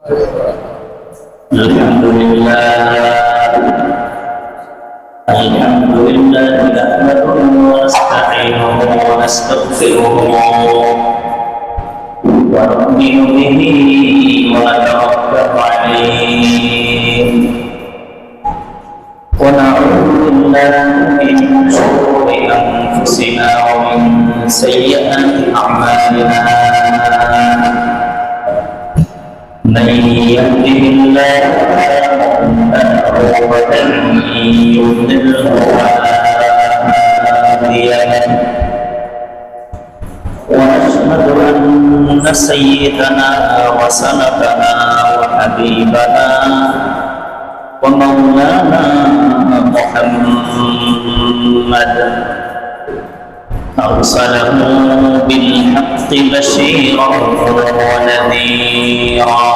الحمد لله نحمده ونستعينه ونستغفره ونؤمن به ونتوكل عليه ونعوذ بالله من شرور انفسنا ومن سيئات اعمالنا من يهده الله فلا مضل له ومن يضلله فلا هادي له ونشهد أن سيدنا وسندنا وحبيبنا ومولانا محمد أرسله بالحق بشيرا ونذيرا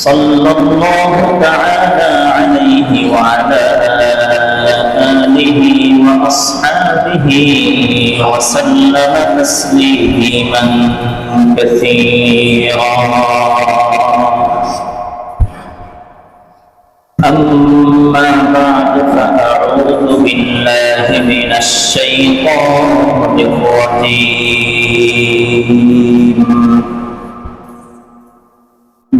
صلى الله تعالى عليه وعلى آله وأصحابه وسلم تسليما كثيرا أما بعد فأعوذ بالله من الشيطان الرجيم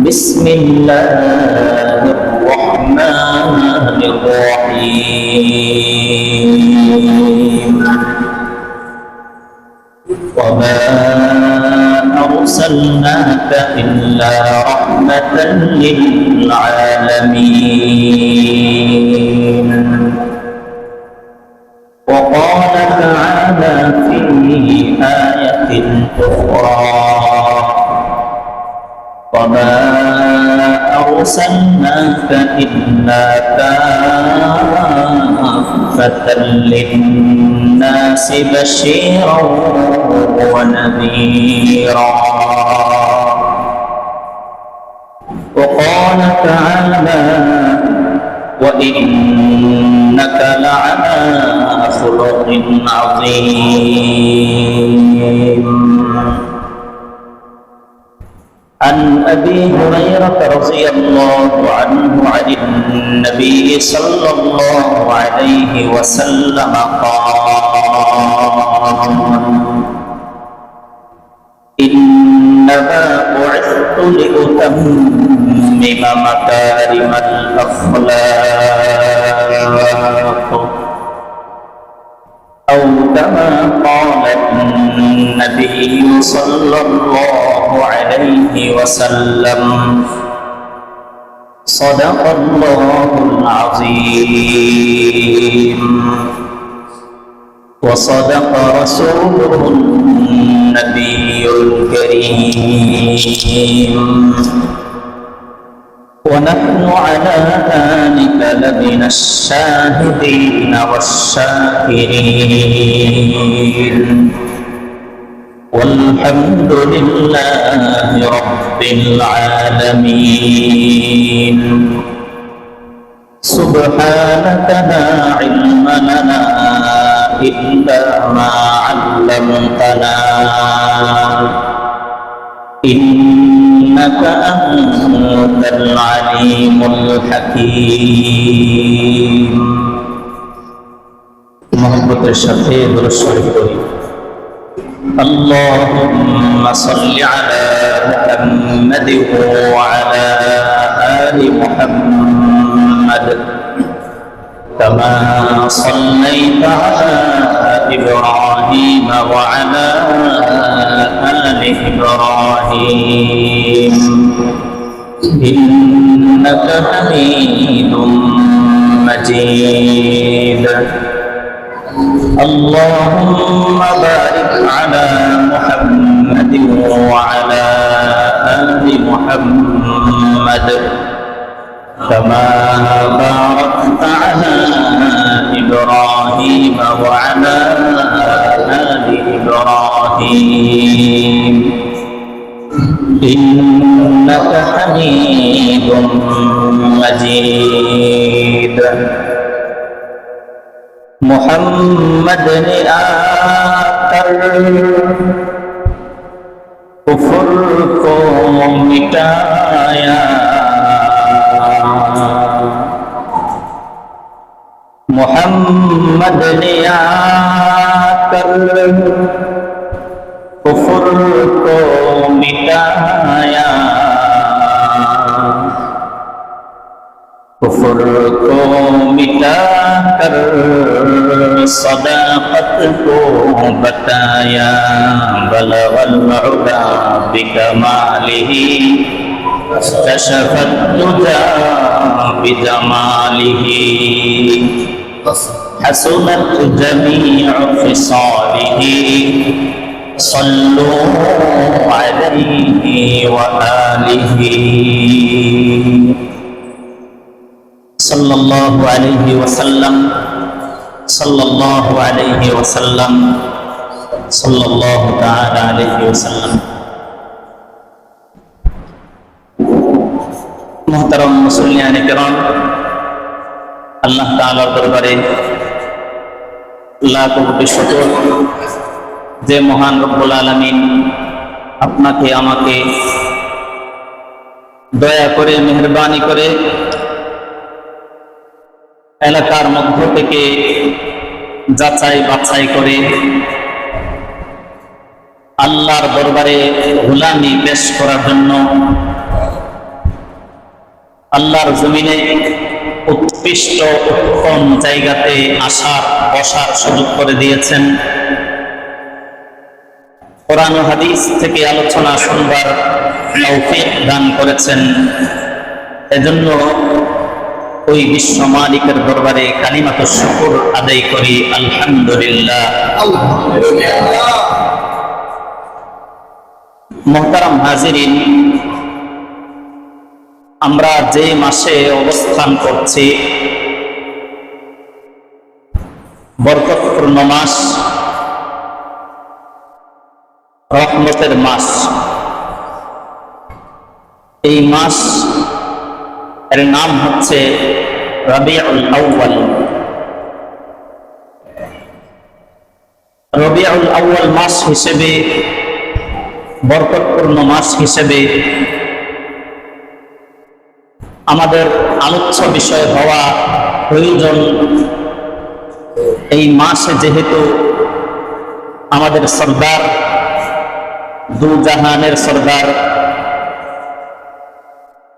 بسم الله الرحمن الرحيم وما أرسلناك إلا رحمة للعالمين وقال تعالى في آية أخرى وما أرسلناك إلا كافة للناس بشيرا ونذيرا وقال تعالى وإنك لعلى خلق عظيم عن أبي هريرة رضي الله عنه عن النبي صلى الله عليه وسلم قال إنما بعثت لأتمم مكارم الأخلاق أو كما قال النبي صلى الله عليه وسلم صدق الله العظيم وصدق رسوله النبي الكريم ونحن على ذلك لمن الشاهدين والشاكرين والحمد لله رب العالمين سبحانك لا علم لنا إلا ما علمتنا إنك أنت العليم الحكيم محبت الشفيع والشريف اللهم صل على محمد وعلى آل محمد كما صليت على إبراهيم وعلى آل إبراهيم إنك حميد مجيد اللهم بارك على محمد وعلى آل محمد كما باركت على إبراهيم وعلى آل إبراهيم إنك حميد مجيد محمد نے آ کر कुफ्र को मिटाया, मोहम्मद ने आकर कुफ्र को मिटाया, कुफ्र को मिटाकर सदाकत को बताया, बलगल उला बिकमालिही कशफत दुजा बिजमालिही, हसनत जमीउ खिसालिही, सल्लू अलैहि व आलिही। सल्लल्लाहु अलैहि वसल्लम, सल्लल्लाहु अलैहि वसल्लम, सल्लल्लाहु ताला अलैहि वसल्लम। मुहतरम मुसल्लियान किराम, अल्लाह ताआलार दरबारे लाख कोटी शुকর যে মহান রব্বুল আলামিন আপনাকে আমাকে দয়া করে মেহেরবানি করে এলাকার মধ্য থেকে যাচাই বাছাই করে আল্লাহর দরবারে গোলামি পেশ করার জন্য আল্লাহর জমিনে উৎকৃষ্ট উত্তম জায়গাতে আসার বসার সুযোগ করে দিয়েছেন। কোরআন ও হাদিস থেকে আলোচনা শুনবার তৌফিক দান করেছেন। এজন্য ওই বিশ্ব মালিকের দরবারে কালিমাত শুকর আদায় করি, আলহামদুলিল্লাহ। মুহতারাম হাজিরিন, আমরা যে মাসে অবস্থান করছি, বরকতপূর্ণ মাস, রহমতের মাস, এই মাস এর নাম হচ্ছে রবিউল আউয়াল। রবিউল আউয়াল মাস হিসেবে, বরকতপূর্ণ মাস হিসেবে আমাদের আলোচ্য বিষয় হওয়া প্রয়োজন। এই মাসে যেহেতু আমাদের সরদার, দু জাহানের সরদার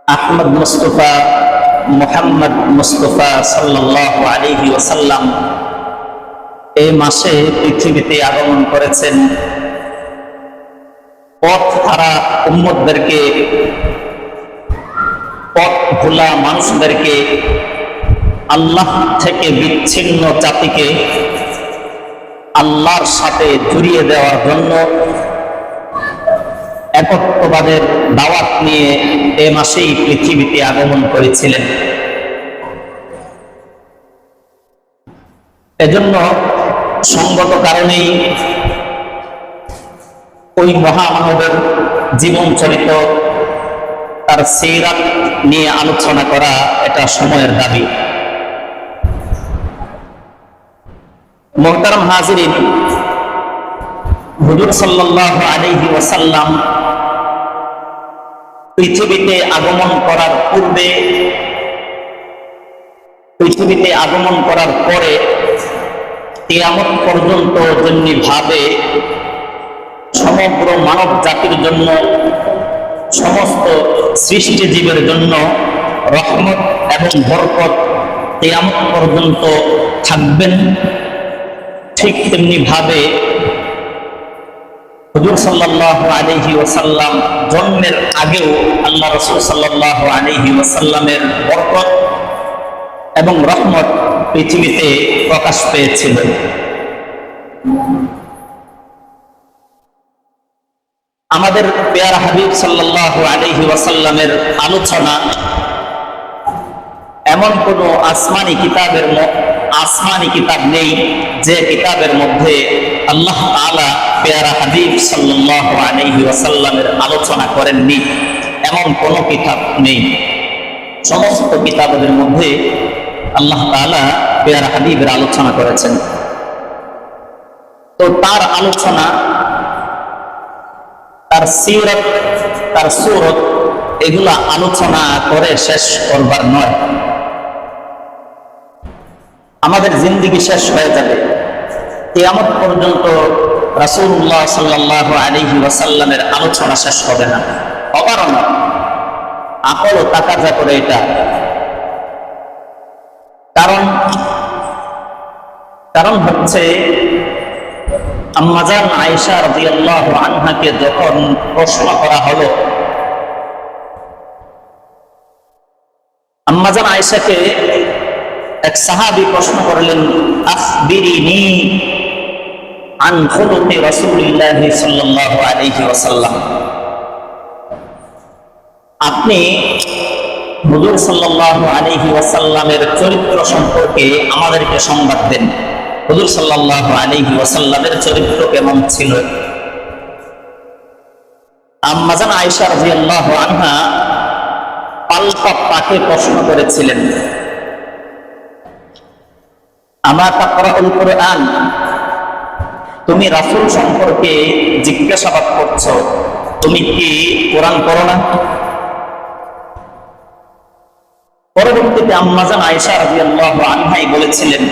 আহমদ মুস্তফা মুহাম্মদ মুস্তফা সাল্লাল্লাহু আলাইহি ওয়াসাল্লাম এই মাসে পৃথিবীতে আগমন করেছেন। পথ হারা উম্মতদেরকে, পথ ভোলা মানুষদেরকে, আল্লাহ থেকে বিচ্ছিন্ন জাতিকে আল্লাহর সাথে জড়িয়ে দেওয়ার জন্য একত্ববাদের দাওয়াত নিয়ে এ মাসেই পৃথিবীতে আগমন করেছিলেন। এজন্য সঙ্গত কারণেই ওই মহামানবের জীবন চরিত্র, তার সিরাত নিয়ে আলোচনা করা এটা সময়ের দাবি। মুহতারাম হাজিরিন, হুজুর সাল্লাল্লাহু আলাইহি ওয়াসাল্লাম পৃথিবীতে আগমন করার পূর্বে, পৃথিবীতে আগমন করার পরে কিয়ামত পর্যন্ত যেমনি ভাবে সমগ্র মানব জাতির জন্য, সমস্ত সৃষ্টি জীবের জন্য রহমত এবং বরকত কিয়ামত পর্যন্ত থাকবেন, ঠিক তেমনি ভাবে হুজুর সাল্লাল্লাহু আলাইহি ওয়াসাল্লাম জন্মের আগেও আল্লাহ রাসূল সাল্লাল্লাহু আলাইহি ওয়াসাল্লামের বরকত এবং রহমত পৃথিবীতে প্রকাশ পেয়েছিল। আমাদের প্যারা হাবিব সাল্লাল্লাহু আলাইহি ওয়াসাল্লামের আলোচনা এমন কোন আসমানি কিতাব নেই যে কিতাবের মধ্যে আল্লাহ তাআলা প্যারা হাবিব সাল্লাল্লাহু আলাইহি ওয়াসাল্লামের আলোচনা করেননি, এমন কোন কিতাব নেই। সমস্ত কিতাবের মধ্যে আল্লাহ তাআলা প্যারা হাবিবের আলোচনা করেছেন। তো তার আলোচনা, তার সিরত, তার সুরত, এগুলা আলোচনা করে শেষ করবার নয়। আমাদের জিন্দেগি শেষ হয়ে যাবে, কিয়ামত পর্যন্ত রাসূলুল্লাহ সাল্লাল্লাহু আলাইহি ওয়াসাল্লামের আলোচনা শেষ হবে না। অকারণ আকল ও তাকাজা করে এটা। কারণ হচ্ছে আম্মাজান আয়েশা রাদিয়াল্লাহু আনহাকে যখন প্রশ্ন করা হলো, আম্মাজান আয়েশাকে এক সাহাবী প্রশ্ন করলেন, আখবিরিনি আন খুলুকি রাসূলিল্লাহি সাল্লাল্লাহু আলাইহি ওয়াসাল্লাম, আপনি হুজুর সাল্লাল্লাহু আলাইহি ওয়াসাল্লামের চরিত্র সম্পর্কে আমাদেরকে সংবাদ দেন। হুজুর সাল্লাল্লাহু আলাইহি ওয়াসাল্লামের চরিত্র কেমন ছিল? আম্মাজান আয়েশা রাদিয়াল্লাহু আনহা পাল্টা পাকে প্রশ্ন করেছিলেন, আমা তাকরাউল কুরআন, তুমি রাসূল সম্পর্কে জিজ্ঞাসাবাদ করছো, তুমি কি কোরআন পড়ো না? পরবর্তীতে আম্মাজান আয়েশা রাদিয়াল্লাহু আনহাই বলেছিলেন,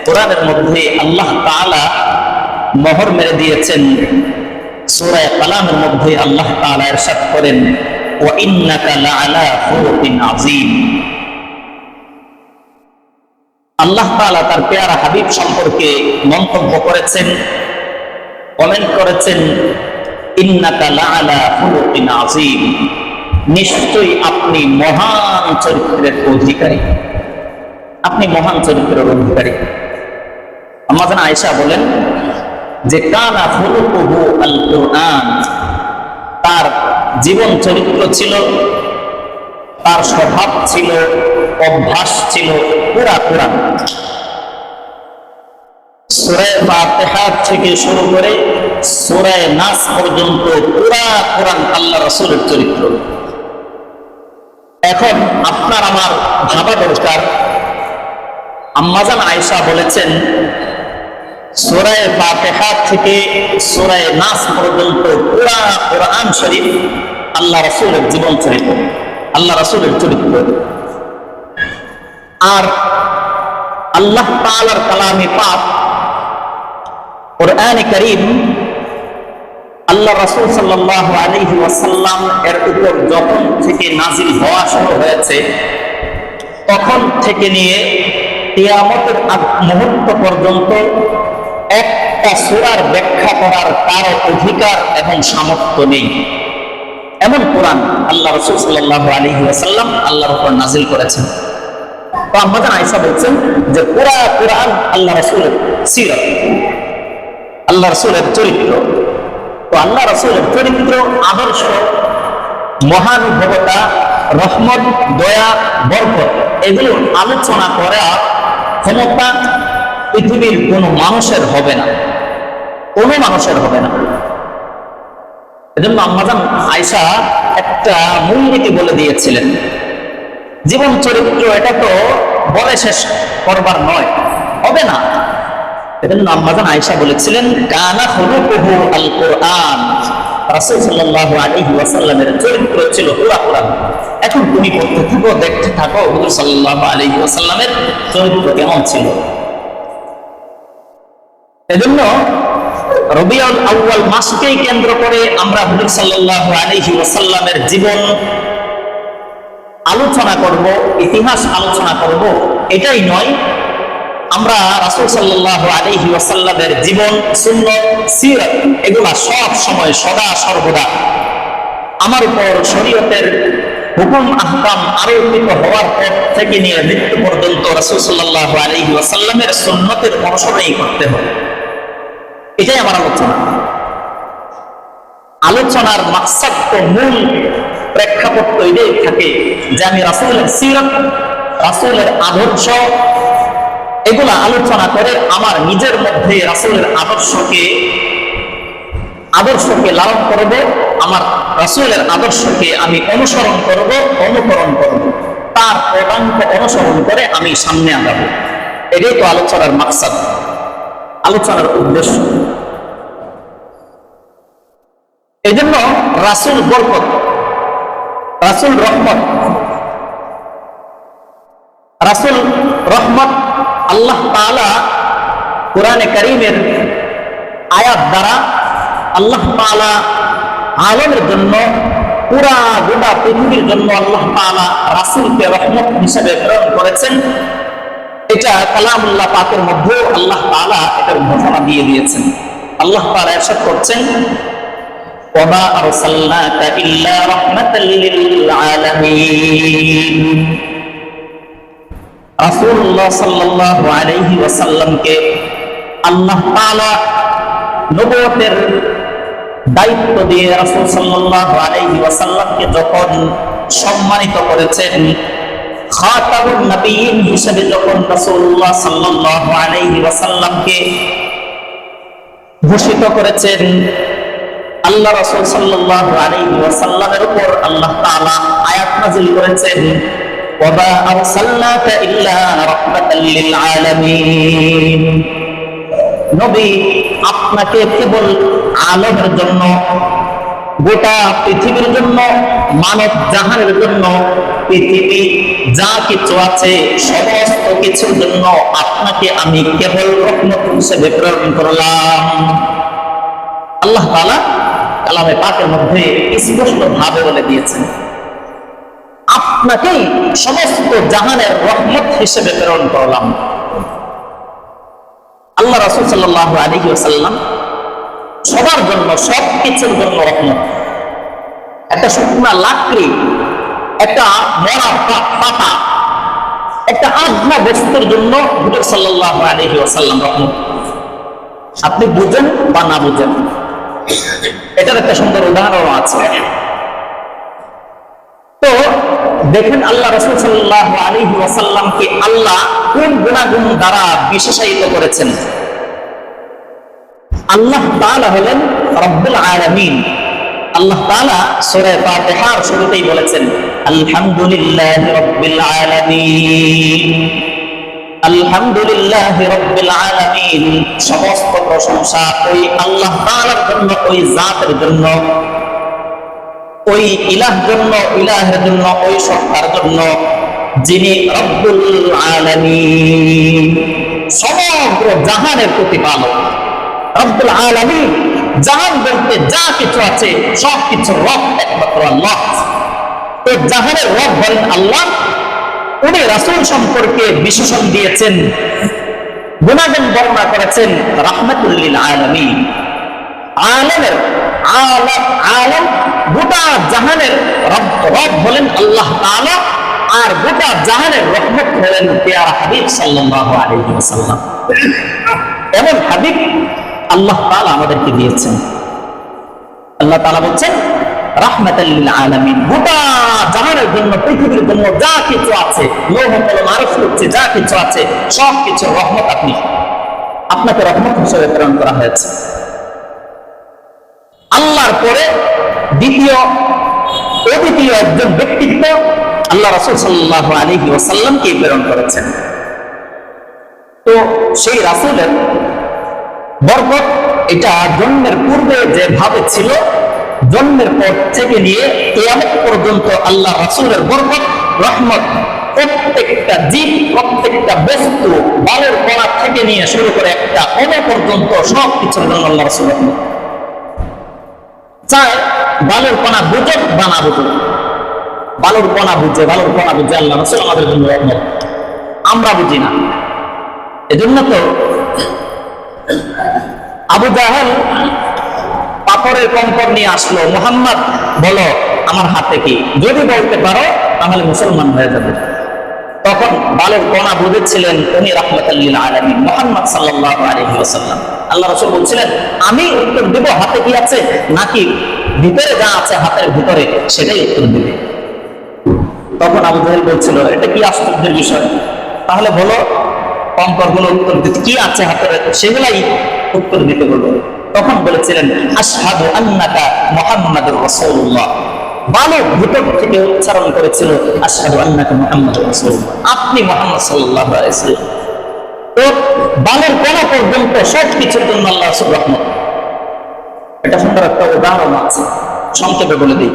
কোরআনের মধ্যে আল্লাহ তাআলা মোহর মেরে দিয়েছেন। সূরা কালামের মধ্যে আল্লাহ তাআলা ইরশাদ করেন, ওয়া ইন্নাকা লাআলা খুলুকিন আযীম। আল্লাহ তাআলা তার পেয়ারা হাবিব সম্পর্কে মন্তব্য করেছেন, কমেন্ট করেছেন, ইন্নাকা লাআলা খুলুকিন আযীম, নিশ্চয়ই আপনি মহান চরিত্রের অধিকারী, আপনি মহান চরিত্রের অধিকারী। আম্মাজান আয়েশা বলেন যে কানা খুলুকুহু আল কুরআন, তার জীবন চরিত্র ছিল, তার স্বভাব ছিল, অভ্যাস ছিল পুরা কোরআন। সূরা ফাতিহা থেকে শুরু করে সূরা নাস পর্যন্ত পুরা কোরআন আল্লাহ রাসূলের চরিত্র। এখন আপনার আমার ভাবা দরকার, আম্মাজান আয়েশা বলেছেন সূরা ফাতিহা থেকে সূরা নাস পর্যন্ত পুরা কোরআন শরীফ আল্লাহ রাসূলের জীবন চরিত্র, আল্লাহ রাসূলের চরিত্র। আর আল্লাহ তাআলার কালামে পাক কোরআনে কারীম আল্লাহ রাসূল সাল্লাল্লাহু আলাইহি ওয়াসাল্লাম এর উপর যখন থেকে নাজিল হওয়া শুরু হয়েছে, তখন থেকে নিয়ে কিয়ামতের আগ মুহূর্ত পর্যন্ত একটা সূরার ব্যাখ্যা করার কারো অধিকার এবং সামর্থ্য নেই। এমন কোরআন আল্লাহ রাসূল সাল্লাল্লাহু আলাইহি ওয়াসাল্লাম আল্লাহর উপর নাজিল করেছেন। তো আম্মাজান আয়েশা বলছেন যে পুরা কোরআন আল্লাহ রাসূলের সিরাত, আল্লাহ রাসূলের চরিত্র। তো আল্লাহ রাসূলের চরিত্র, আদর্শ, মহানুভবতা, রহমত, দয়া, বরকত, এগুলো আলোচনা করার ক্ষমতা পৃথিবীর কোন মানুষের হবে না, কোন মানুষের হবে না। এজন্য আম্মাজান আয়েশা একটা মূলনীতি বলে দিয়েছিলেন, জীবন চরিত্র এটা তো বলে শেষ করবার নয়, হবে না। এজন্য আম্মাজান আয়েশা বলেছিলেন, কানা খুলুকুহু আল কুরআন, রাসূল সাল্লাল্লাহু আলাইহি ওয়াসাল্লামের চরিত্র ছিল পুরা কোরআন। এখন তুমি পড়তে থাকো, দেখতে থাকো হুজুর সাল্লাল্লাহু আলাইহি ওয়াসাল্লামের চরিত্র কেমন ছিল। এজন্য রবিউল আউয়াল মাসকেই কেন্দ্র করে আমরা হুজুর সাল্লাল্লাহু আলাইহি ওয়াসাল্লামের জীবন আলোচনা করব, ইতিহাস আলোচনা করব, এটাই নয়। আমরা রাসূল সাল্লাল্লাহু আলাইহি ওয়াসাল্লামের জীবন, সুন্নাত, সিরাত এগুলা সব সময় সদা সর্বদা আমার উপর শরীয়তের হুকুম আহকাম আরোপিত হওয়ার পর থেকে নিয়ে মৃত্যু পর্যন্ত রাসূল সাল্লাল্লাহু আলাইহি ওয়াসাল্লামের সুন্নতের অনুসরণই করতে হবে। এটাই আমার আলোচনা। আলোচনার মাকসাদ তো মূল প্রেক্ষাপট তো এটাই থাকে যে আমি রাসূলের সিরাত, রাসূলের আদর্শ এগুলা আলোচনা করে আমার নিজের মধ্যে রাসূলের আদর্শকে লালন করব, আমার রাসূলের আদর্শকে আমি অনুসরণ করব, অনুকরণ করব, তার পদাঙ্ক অনুসরণ করে আমি সামনে আগাবো। এটাই তো আলোচনার মাকসাদ, আলোচনার উদ্দেশ্য। এই জন্য রাসূল বরকত, রাসূল রহমত, রাসূল রহমত আল্লাহ তাআলা কোরআনে কারীমের আয়াত দ্বারা আল্লাহ তাআলা আলমের জন্য, পুরা গোটা পৃথিবীর জন্য আল্লাহ তাআলা রাসূলকে রহমত হিসেবে প্রেরণ করেছেন। এটা কালামুল্লাহ পাকের মধ্যে আল্লাহ তাআলা এটার ঘোষণা দিয়ে দিয়েছেন। আল্লাহ তাআলা ইরশাদ করছেন, ওয়া আরসালনাকা ইল্লা রাহমাতাল লিল আলামিন। রাসূলুল্লাহ সাল্লাল্লাহু আলাইহি ওয়াসাল্লামকে আল্লাহ তাআলা নবুয়তের দায়িত্ব দিয়ে রাসূল সাল্লাল্লাহু আলাইহি ওয়াসাল্লামকে যখন সম্মানিত করেছেন, খাতামুন নবিয়্যিন হিসেবে যখন রাসূলুল্লাহ সাল্লাল্লাহু আলাইহি ওয়াসাল্লামকে ভূষিত করেছেন, আল্লাহ রাসূল সাল্লাল্লাহু আলাইহি ওয়াসাল্লামের উপর আল্লাহ তাআলা আয়াত নাযিল করেছেন, ওয়া মা আরসালনাকা ইল্লা রাহমাতাল লিল আলামিন। নবী, আপনাকে কেবল আলমের জন্য, গোটা পৃথিবীর জন্য, মানব জাহানের জন্য, পৃথিবী যা কিছু আছে সমস্ত কিছুর জন্য আপনাকে আমি কেবল রহমত হিসেবে প্রেরণ করলাম। আল্লাহ তাআলা কালামে পাকের মধ্যে স্পষ্ট ভাবে বলে দিয়েছেন, আপনাকেই সমস্ত জাহানের রহমত হিসেবে প্রেরণ করলাম। আল্লাহ রাসূল সাল্লাল্লাহু আলাইহি ওয়াসাল্লাম সবার জন্য, সব কিছুর জন্য রহমত। একটা শুকনা লাকড়ি, একটা মরা পাতা, একটা আধা বস্তুর জন্য হুজুর সাল্লাল্লাহু আলাইহি ওয়াসাল্লাম রহমত। আপনি বুঝেন বা না বুঝেন, এটার একটা সুন্দর উদাহরণ আছে। তো দেখেন, আল্লাহ রাসূল সাল্লাল্লাহু আলাইহি ওয়াসাল্লামকে আল্লাহ কোন গুণাগুণ দ্বারা বিশেষায়িত করেছেন? আল্লাহ তাআলা হলেন রব্বুল আলামিন। আল্লাহ তাআলা সূরা ফাতিহার শুরুতেই বলেছেন, আলহামদুলিল্লাহি রাব্বিল আলামিন। আলহামদুলিল্লাহি রাব্বিল আলামিন, সমস্ত প্রশংসা ওই আল্লাহ তাআলার জন্য, ওই জাতের জন্য, ওই ইলাহের জন্য, ওই সত্তার জন্য যিনি রব্বুল আলামিন, সমগ্র জাহানের প্রতিপালক। রব্বুল আলামিন, জাহান বলতে যা কিছু আছে সব কিছু রব একমাত্র আল্লাহ। তো জাহানের রব বলেন আল্লাহ। উনি রাসূল সম্পর্কে বিশেষণ দিয়েছেন, গুণাগুণ বর্ণনা করেছেন রাহমাতুল লিল আলামিন। আলামের আলম, গোটা জাহানের রব হলেন আল্লাহ তাআলা, আর গোটা জাহানের রহমত হলেন পেয়ারা হাবিব সাল্লাল্লাহু আলাইহি ওয়াসাল্লাম। এমন হাবিব আল্লাহ তাআলা আমাদেরকে দিয়েছেন। আল্লাহ তাআলা বলছেন রাহমাতাল লিল আলামিন, গোটা জাহানের জন্য, পৃথিবীর জন্য যা কিছু আছে, লৌহ কলম আরশ কুরসি যা কিছু আছে সব কিছু রহমত। আপনাকে রহমত হিসেবে প্রেরণ করা হয়েছে। আল্লাহর পরে অদ্বিতীয় একজন ব্যক্তিত্ব আল্লাহ রাসূল সাল্লাল্লাহু আলাইহি ওয়াসাল্লামকে প্রেরণ করেছেন। তো সেই রাসূলের বরকত এটা জন্মের পূর্বে যেভাবে ছিল, জন্মের পর থেকে নিয়ে কিয়ামত পর্যন্ত আল্লাহ রাসূলের বরকত, রহমত প্রত্যেকটা জীব, প্রত্যেকটা বস্তু, বালের কণা থেকে নিয়ে শুরু করে একটা কণা পর্যন্ত সব কিছুর জন্য আল্লাহ রাসূল রহমত। চায় বালুর কণা বুঝুক বা না বুঝুক, বালুর কণা বুঝে আল্লাহ রাসূল আমাদের জন্য রহমত। আমরা বুঝি না। এজন্য তো আবু জাহেল পাথরের কঙ্কর নিয়ে আসলো, মুহাম্মদ বলো আমার হাতে কি, যদি বলতে পারো তাহলে মুসলমান হয়ে যাবে। তখন বালুর কণা বুঝেছিলেন উনি রাহমাতাল লিল আলামিন, মুহাম্মদ সাল্লাল্লাহু আলাইহি ওয়াসাল্লাম। আল্লাহ রাসূল বলছিলেন আমি উত্তর দেব হাতে কি আছে, নাকি ভিতরে যা আছে হাতের ভিতরে সেটাই উত্তর দিবে। তখন আবু জাহেল বলছিল এটা কি আশ্চর্যের বিষয়, তাহলে বলো কঙ্কর গুলো উত্তর দিতে কি আছে হাতের, সেগুলাই উত্তর দিতে বলবো। তখন বলেছিলেন আশহাদু আন্নাকা মুহাম্মাদুর রাসূলুল্লাহ। বালক ভিতর থেকে উচ্চারণ করেছিল আশহাদু আন্নাকা মুহাম্মাদুর রাসূলুল্লাহ, আপনি মুহাম্মদ সাল্লাল্লাহু আলাইহি ওয়াসাল্লাম। তো বালের কোনা পর্যন্ত সব কিছুর জন্য আল্লাহ রাসূল রহমত। এটা সুন্দর একটা উদাহরণ আছে। সংক্ষেপে বলে দিই।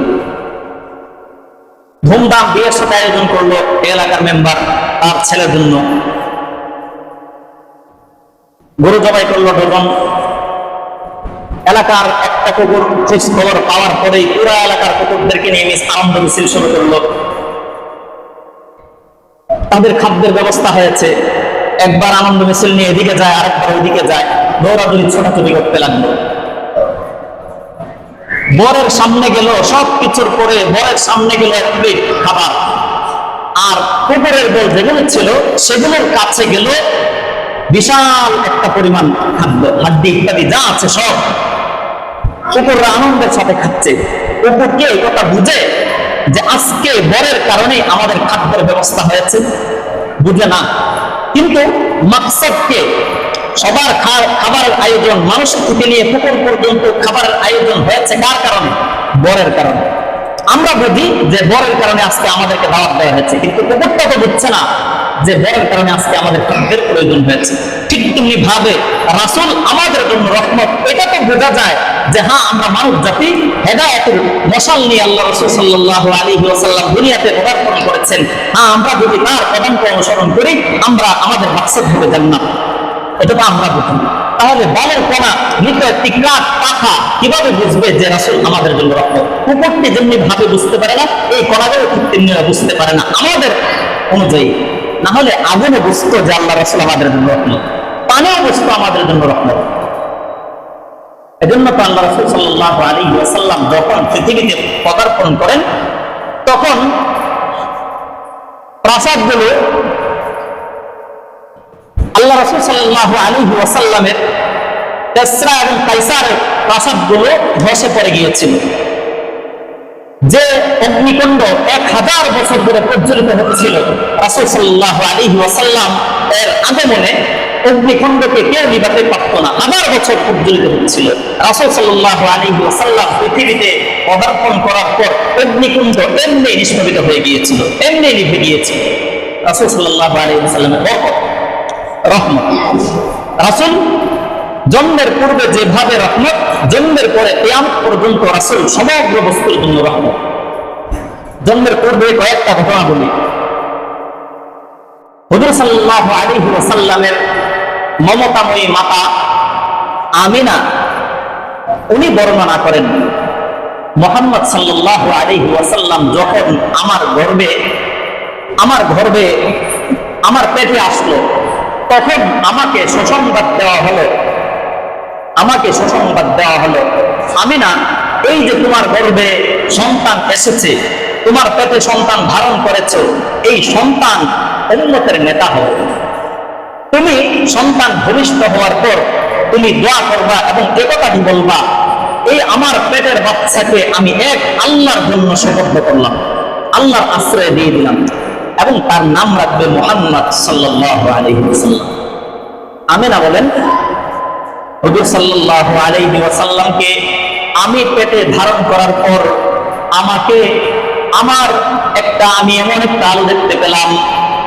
ধুমধাম বিয়ের সাথে আয়োজন করলো এলাকার মেম্বার তার ছেলের জন্য, গরু জবাই করলো ডজন। এলাকার একটা কুকুর খোঁজ খবর পাওয়ার পরেই পুরা এলাকার কুকুরদেরকে নিয়ে আনন্দ মিছিল শুরু করলো। তাদের খাদ্যের ব্যবস্থা হয়েছে। একবার আনন্দ মিছিল নিয়ে এদিকে যায়, আরেকবার ওইদিকে যায়, দৌড়াদৌড়ি ছোটাছুটি করতে লাগলো। বরের সামনে গেল, সবকিছুর পরে বরের সামনে গেল এক প্লেট খাবার, আর কুকুরের দল যেগুলো ছিল সেগুলোর কাছে গেল বিশাল একটা পরিমাণ খাদ্য, হাড্ডি ইত্যাদি যা আছে সব। কুকুররা আনন্দের সাথে খাচ্ছে। কুকুরকে এই কথা বুঝে যে আজকে বরের কারণে আমাদের খাদ্যের ব্যবস্থা হয়েছে? বুঝে না। কিন্তু মাকসাদকে, সবার খাবারের আয়োজন, মানুষ থেকে নিয়ে কুকুর পর্যন্ত খাবারের আয়োজন হয়েছে কার কারণে? বরের কারণে। আমরা বুঝি যে বরের কারণে আজকে আমাদেরকে দাওয়াত দেওয়া হয়েছে, কিন্তু কুকুরটা তো বুঝছে না যে বরের কারণে আজকে আমাদের খাদ্যের প্রয়োজন হয়েছে। ঠিক তেমনি ভাবে রাসূল আমাদের জন্য রহমত। এটা তো বোঝা যায় যে হ্যাঁ, আমরা মানব জাতি হেদায়েতের মশাল নিয়ে আল্লাহ রাসূল সাল্লাল্লাহু আলাইহি ওয়াসাল্লাম দুনিয়াতে পদার্পণ করেছেন। হ্যাঁ, আমরা যদি তার কদমকে অনুসরণ করি, আমরা আমাদের মাকসাদ হবে জান্নাত। এটা তো আমরা বুঝি। তাহলে বলের কোনা মৃত একটি কাঠ পাখা কিভাবে বুঝবে যে রাসূল আমাদের জন্য রহমত? কুকুরটি যেমনি ভাবে বুঝতে পারে না, এই কণাগুলো ঠিক তেমনি বুঝতে পারে না আমাদের অনুযায়ী। না হলে আগুনে বুঝতো যে আল্লাহ রাসূল আমাদের জন্য রহমত, পানিও বুঝতো আমাদের জন্য রহমত। এজন্য তো আল্লাহ রাসূল সাল্লাল্লাহু আলাইহি ওয়াসাল্লাম যখন পৃথিবীতে পদার্পণ করেন, তখন প্রাসাদগুলো আল্লাহ রাসূল সাল্লাল্লাহু আলাইহি ওয়াসাল্লামের কিসরা এবং কাইসারের প্রাসাদগুলো ধসে পড়ে গিয়েছিল। যে অগ্নিকুণ্ড 1000 বছর ধরে প্রজ্বলিত হচ্ছিল, রাসূল সাল্লাল্লাহু আলাইহি ওয়াসাল্লাম এর আগমনে অগ্নিকুণ্ডকে কেউ নিভাতে পারত না। 1000 বছর প্রজ্বলিত হচ্ছিল। রাসূল সাল্লাল্লাহু আলাইহি ওয়াসাল্লাম পৃথিবীতে পদার্পণ করার পর অগ্নিকুণ্ড এমনি নিষ্প্রভিত হয়ে গিয়েছিল, এমনি নিভে গিয়েছিল। রাসূল সাল্লাল্লাহু আলাইহি ওয়াসাল্লামের বরকত, রহমত। রাসূল জন্মের পূর্বে যেভাবে রহমত, জন্মের পরে কিয়ামত পর্যন্ত রাসূল সমগ্র বস্তুর জন্য রহমত। জন্মের পূর্বে কয়েকটা ঘটনা বলি। হুজুর সাল্লাল্লাহু আলাইহি ওয়াসাল্লামের মমতাময়ী মাতা আমিনা উনি বর্ণনা করেন, মুহাম্মদ সাল্লাল্লাহু আলাইহি ওয়াসাল্লাম যখন আমার গর্ভে আমার পেটে আসলো, তখন আমাকে সুসংবাদ দেওয়া হলো, আমিনা, এই যে তোমার গর্ভে সন্তান এসেছে, তোমার পেটে সন্তান ধারণ করেছো, এই সন্তান উম্মতের নেতা হবে। তুমি সন্তান ভূমিষ্ঠ হওয়ার পর তুমি দোয়া করবা এবং একথাটি বলবা, এই আমার পেটের বাচ্চাকে আমি এক আল্লাহর জন্য সুবদ্ধ করলাম, আল্লাহর আশ্রয় দিয়ে দিলাম, এবং তার নাম রাখবে মুহাম্মদ সাল্লাল্লাহু আলাইহি ওয়াসাল্লাম। আমিনা বলেন, হুজুর সাল্লাল্লাহু আলাইহি ওয়াসাল্লামকে আমি পেটে ধারণ করার পর আমি এমন একটা আলো দেখতে পেলাম।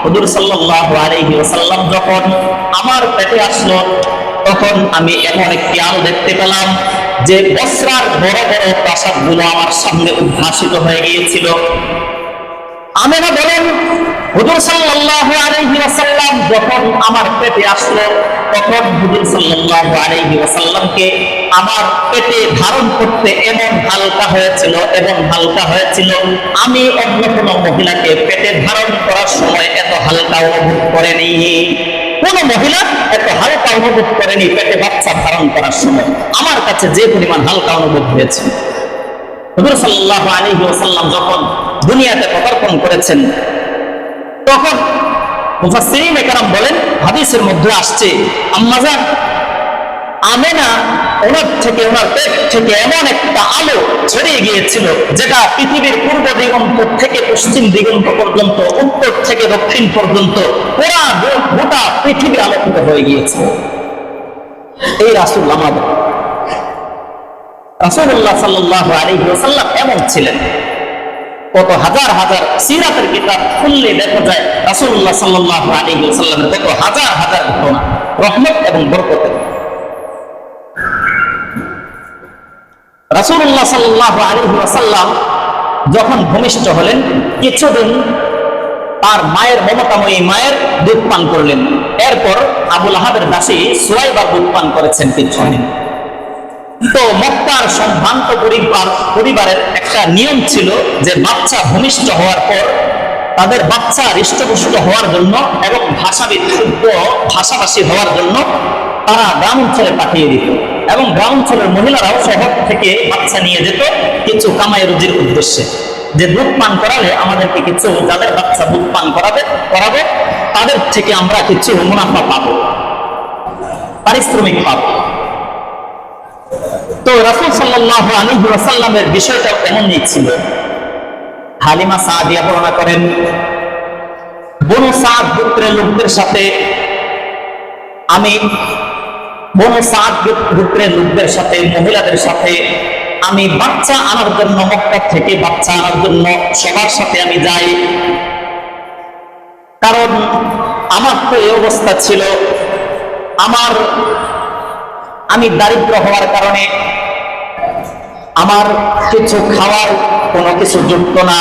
হুজুর সাল্লাল্লাহু আলাইহি ওয়াসাল্লাম যখন আমার পেটে আসলো, তখন আমি এমন একটি আলো দেখতে পেলাম যে বসরার বড় বড় প্রাসাদগুলো আমার সামনে উদ্ভাসিত হয়ে গিয়েছিল। আমিনা বলেন, হুজুর সাল্লাল্লাহু আলাইহি ওয়াসাল্লাম যখন আমার পেটে আসলো, তখন হুজুর সাল্লাল্লাহু আলাইহি ওয়াসাল্লামকে আমার পেটে ধারণ করতে এমন হালকা হয়েছিল, আমি অন্য কোনো মহিলাকে পেটে ধারণ করার সময় এত হালকা অনুভব করেনি। কোন মহিলা এত হালকা অনুভব করেনি পেটে বাচ্চা ধারণ করার সময়। আমার কাছে যে পরিমাণ হালকা অনুভব হয়েছে। হুজুর সাল্লাল্লাহু আলাইহি ওয়াসাল্লাম যখন দুনিয়াতে পদার্পণ করেছেন, তখন মুফাসসিরিনে কেরাম বলেন, হাদিসের মধ্যে আসছে, আম্মা জান আমিনা ওনার পেট থেকে এমন একটা আলো ছড়িয়ে গিয়েছিল, যেটা পৃথিবীর পূর্ব দিগন্ত থেকে পশ্চিম দিগন্ত পর্যন্ত, উত্তর থেকে দক্ষিণ পর্যন্ত পুরা গোটা পৃথিবী আলোকিত হয়ে গিয়েছে। এই রাসূল আমাদের রাসূলুল্লাহ সাল্লাল্লাহু আলাইহি ওয়াসাল্লাম এমন ছিলেন। কত হাজার হাজার সিরাতের কিতাব খুললে দেখা যায় রাসূলুল্লাহ সাল্লাল্লাহু আলাইহি ওয়াসাল্লামের কত হাজার হাজার ঘটনা রহমত এবং বরকতের। রাসূলুল্লাহ সাল্লাল্লাহু আলাইহি ওয়াসাল্লাম যখন ভূমিষ্ঠ হলেন, কিছুদিন তার মায়ের মমতাময়ী মায়ের দুধ পান করলেন। এরপর আবু লাহাবের দাসী সুয়াইবা দুধ পান করেছেন কিছুদিন। তো মক্কার সম্ভ্রান্ত পরিবারের একটা নিয়ম ছিল যে বাচ্চা ভূমিষ্ঠ হওয়ার পর তাদের বাচ্চা হৃষ্টপুষ্ট হওয়ার জন্য এবং ভাষাবিদ শুদ্ধ ভাষাভাষী হওয়ার জন্য তারা গ্রাম অঞ্চলে পাঠিয়ে দিত, এবং গ্রাম অঞ্চলের মহিলারাও শহর থেকে বাচ্চা নিয়ে যেত কিছু কামাই রুজির উদ্দেশ্যে, যে দুধ পান করালে আমাদেরকে কিছু, যাদের বাচ্চা দুধ পান করাবো তাদের থেকে আমরা কিছু মুনাফা পাবো, পারিশ্রমিক পাবো। তো রাসূল সাল্লাল্লাহু আলাইহি ওয়াসাল্লামের বিষয়টা এমনই ছিল। হালিমা সাদিয়া বর্ণনা করেন, বনু সাদ গোত্রের লোকদের সাথে মহিলাদের সাথে আমি বাচ্চা আনার জন্য, মক্কা থেকে বাচ্চা আনার জন্য সবার সাথে আমি যাই। কারণ আমার তো এই অবস্থা ছিল, আমি দারিদ্র হওয়ার কারণে আমার কিছু খাওয়ার কোনো কিছু জুটতো না,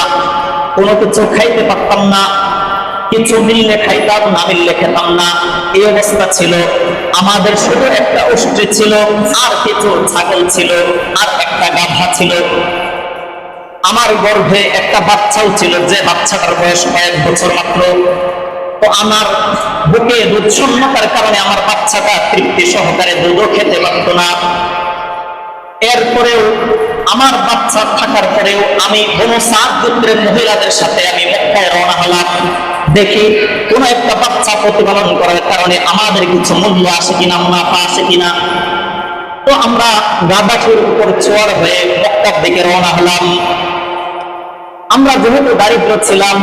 কোনো কিছু খাইতে পারতাম না, কিছু মিললে খাইতাম, না মিললে খেতাম না, এই অবস্থা ছিল। আমাদের শুধু একটা উষ্ট্রি ছিল, আর কিছু ছাগল ছিল, আর একটা গাধা ছিল। আমার গর্ভে একটা বাচ্চাও ছিল, যে বাচ্চাটার বয়স কয়েক বছর মাত্র। তো আমার বুকে দুধ শূন্যতার কারণে আমার বাচ্চাটা তৃপ্তি সহকারে দুধও খেতে পারত না। এরপরেও আমার বাচ্চা থাকার পরেও আমি বনু সাদ গোত্রের মহিলাদের সাথে আমি মক্কায় রওনা হলাম। দেখি কোন একটা বাচ্চা প্রতিপালন করার কারণে আমাদের কিছু মূল্য আসে কিনা, মুনাফা আসে কিনা। তো আমরা গাদাটির উপর চোয়ার হয়ে মক্কার দিকে রওনা হলাম। আমরা যেহেতু দারিদ্র ছিলাম,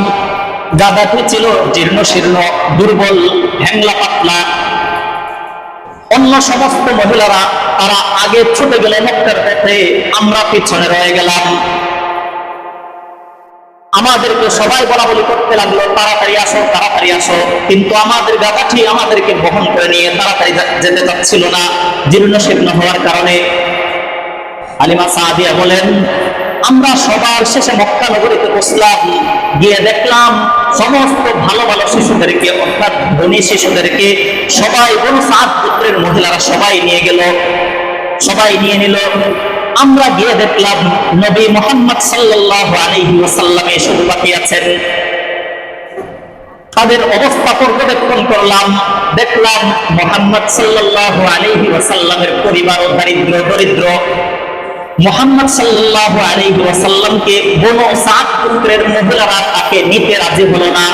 গাদাটি ছিল জীর্ণ শীর্ণ, দুর্বল, হ্যাংলা পাতলা। অন্য সমস্ত মহিলারা তারা আগে ছুটে গেলে মক্কার পথে, আমরা পিছনে রয়ে গেলাম। আমাদেরকে সবাই বলা বলি করতে লাগলো, তাড়াতাড়ি আসো, তাড়াতাড়ি আসো। কিন্তু আমাদের গাদাটি আমাদেরকে বহন করে নিয়ে তাড়াতাড়ি যেতে চাচ্ছিল না, জীর্ণ শীর্ণ হওয়ার কারণে। হালিমা সাদিয়া বলেন, আমরা সবার শেষে মক্কা নগরীতে বসলাম, গিয়ে দেখলাম সমস্ত ভালো ভালো শিশুদেরকে, অর্থাৎ ধনী শিশুদেরকে সবাই বনু সাদ গোত্রের মহিলারা সবাই নিয়ে গেল, সবাই নিয়ে নিল। আমরা গিয়ে দেখলাম নবী মুহাম্মদ সাল্লাল্লাহু আলাইহি ওয়াসাল্লাম শুধু বাকি আছেন। তাদের অবস্থা পর্যবেক্ষণ করলাম, দেখলাম মুহাম্মদ সাল্লাল্লাহু আলাইহি ওয়াসাল্লামের পরিবারও দরিদ্র। মুহাম্মদ সাল্লাল্লাহু আলাইহি ওয়াসাল্লামকে বনু সাদ গোত্রের মহিলারা তাকে নিতে রাজি হলো না,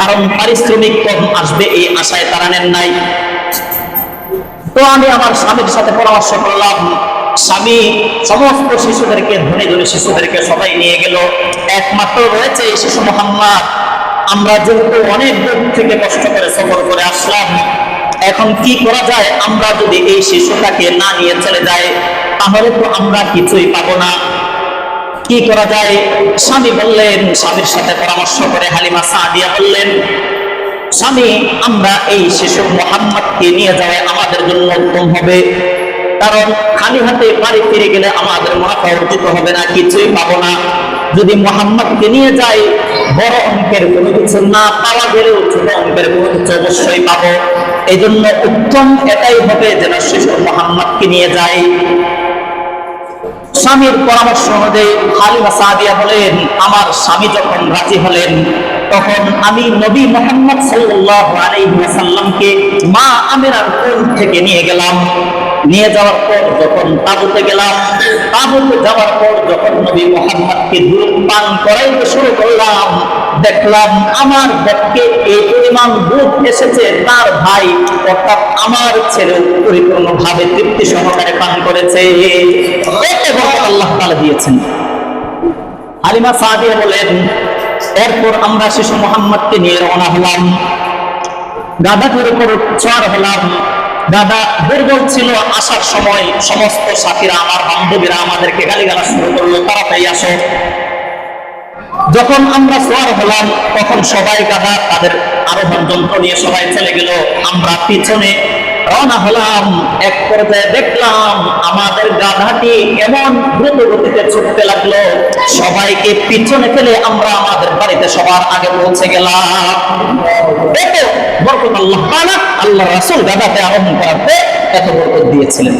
কারণ পারিশ্রমিক কম আসবে এই আশায় তারা নেন নাই। তো আমি আমার স্বামীর সাথে পরামর্শ করলাম। স্বামী সমস্ত শিশুদেরকে, ধনী ধনী শিশুদেরকে সবাই নিয়ে গেল, একমাত্র রয়েছে এই শিশু মুহাম্মদ। আমরা যেহেতু অনেক দূর থেকে কষ্ট করে সফর করে আসলাম, এখন কি করা যায়? আমরা যদি এই শিশুটাকে না নিয়ে চলে যাই তাহলে তো আমরা কিছুই পাবো না। কি করা যায়? স্বামী বললেন, স্বামীর সাথে পরামর্শ করে হালিমা সাদিয়া বললেন, স্বামী, আমরা এই শিশু মুহাম্মদকে নিয়ে যাওয়ায় আমাদের জন্য উত্তম হবে। কারণ খালি হাতে বাড়ি ফিরে গেলে আমাদের মুনাফা অর্জিত হবে না, কিছুই পাবো না। যদি মুহাম্মদকে নিয়ে যাই, বড় অঙ্কের কোনো কিছু না পাওয়া গেলেও ছোট অঙ্কের কোনো কিছু অবশ্যই পাবো। এই জন্য উত্তম এটাই হবে যেন শিশু মুহাম্মদকে নিয়ে যাই। স্বামীর পরামর্শ অনুযায়ী হালিমা সাদিয়া বলেন, আমার স্বামী যখন রাজি হলেন তখন আমি নবী মুহাম্মদ সাল্লাল্লাহু আলাইহি ওয়াসাল্লামকে মা আমিরার কোল থেকে নিয়ে গেলাম। নিয়ে যাওয়ার পর যখন তাঁবুতে গেলাম, তাঁবুতে যাওয়ার পর যখন নবী মুহাম্মদকে দুধ পান করাইতে শুরু করলাম, দেখলাম আমার দেখে এই পরিমাণ দুধ এসেছে, তার ভাই অর্থাৎ আমার ছেলে পরিপূর্ণভাবে তৃপ্তি সহকারে পান করেছে। আল্লাহ তাআলা দিয়েছেন। হালিমা সাদিয়া বলেন, এরপর আমরা শিশু মুহাম্মদকে নিয়ে রওনা হলাম। গাধাটির উপর সওয়ার হলাম। গাধা দুর্বল ছিল। আসার সময় সমস্ত সাথীরা, আমার বান্ধবীরা আমাদেরকে গালিগালাজ শুরু করলো, তাড়াতাড়ি আসো। যখন আমরা সওয়ার হলাম তখন সবাই গাধা তাদের আরোহণ যন্ত্র নিয়ে সবাই চলে গেল। আমরা পিছনে রওনা হলাম। এক পর্যায়ে দেখলাম আমাদের গাধাটি কেমন দ্রুত গতিতে ছুটতে লাগলো। সবাইকে পিছনে ফেলে আমরা আমাদের বাড়িতে সবার আগে পৌঁছে গেলাম। দেখো বরকত আল্লাহ তাআলা, আল্লাহ রাসূল গাধাতে আরোহণ করাতে এত বরকত দিয়েছিলেন।